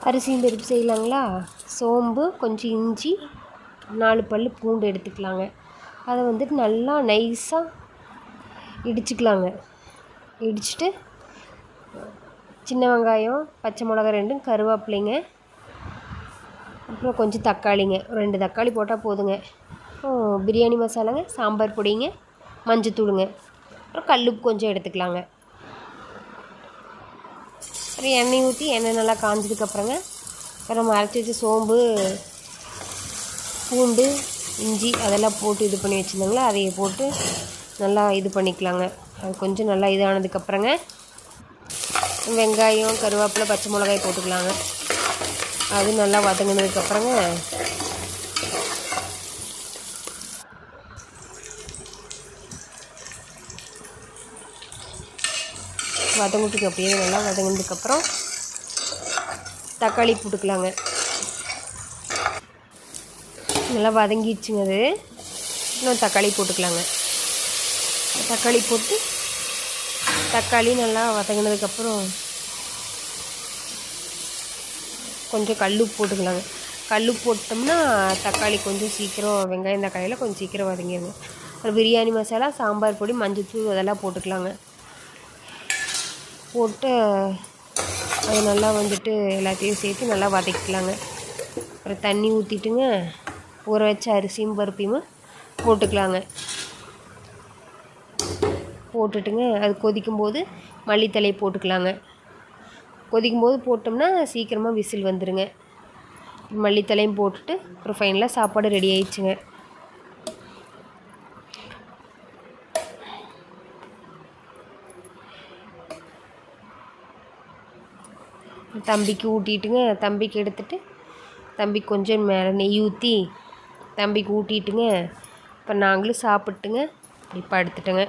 அரிசியும் பருப்பு செய்யலாங்களா. சோம்பு, கொஞ்சம் இஞ்சி, 4 பல் பூண்டு எடுத்துக்கலாங்க. அதை வந்துட்டு நல்லா நைஸாக இடிச்சுக்கலாங்க. இடிச்சுட்டு சின்ன வெங்காயம், பச்சை மிளகா 2, கருவேப்பிலைங்க, அப்புறம் கொஞ்சம் தக்காளிங்க, 2 தக்காளி போட்டால் போதுங்க. அப்புறம் பிரியாணி மசாலாங்க, சாம்பார் பொடிங்க, மஞ்சத்தூளுங்க, அப்புறம் கல்லுப்பு கொஞ்சம் எடுத்துக்கலாங்க. அப்புறம் எண்ணெய் ஊற்றி எண்ணெய் நல்லா காஞ்சதுக்கப்புறங்க அப்புறம் அரைச்சி வச்ச சோம்பு, பூண்டு, இஞ்சி அதெல்லாம் போட்டு இது பண்ணி வச்சுருந்தாங்களா, அதையை போட்டு நல்லா இது பண்ணிக்கலாங்க. அது கொஞ்சம் நல்லா இதானதுக்கப்புறங்க வெங்காயம், கருவேப்பிலை, பச்சை மிளகாய் போட்டுக்கலாங்க. அது நல்லா வதங்கினதுக்கப்புறங்க வதங்கிட்டுக்கு அப்படியே நல்லா வதங்கினதுக்கப்புறம் தக்காளி போட்டுக்கலாங்க. நல்லா வதங்கிடுச்சுங்க. அது இன்னும் தக்காளி போட்டுக்கலாங்க. தக்காளி போட்டு தக்காளி நல்லா வதங்கினதுக்கப்புறம் கொஞ்சம் கல்லுப்பு போட்டுக்கலாங்க. கல்லுப்பு போட்டோம்னா தக்காளி கொஞ்சம் சீக்கிரம், வெங்காயம் தக்காளியில் கொஞ்சம் சீக்கிரம் வதங்கிடுங்க. அப்புறம் பிரியாணி மசாலா, சாம்பார் பொடி, மஞ்சத்தூள் அதெல்லாம் போட்டுக்கலாங்க. போட்டு அது நல்லா வந்துட்டு எல்லாத்தையும் சேர்த்து நல்லா வதக்கிக்கலாங்க. அப்புறம் தண்ணி ஊற்றிட்டுங்க ஊற வச்ச அரிசியும் பருப்பையும் போட்டுக்கலாங்க. போட்டுட்டுங்க அது கொதிக்கும்போது மல்லித்தலையை போட்டுக்கலாங்க. கொதிக்கும்போது போட்டோம்னா சீக்கிரமாக விசில் வந்துடுங்க. மல்லித்தலையும் போட்டுட்டு அப்புறம் ஃபைனலாக சாப்பாடு ரெடி ஆயிடுச்சுங்க. தம்பிக்கு ஊட்டிட்டுங்க, தம்பிக்கு எடுத்துகிட்டு தம்பிக்கு கொஞ்சம் மேலே நெய் ஊற்றி தம்பிக்கு ஊட்டிட்டுங்க இப்போ நாங்களும் சாப்பிட்டுங்க இப்போ படுத்துட்டேங்க.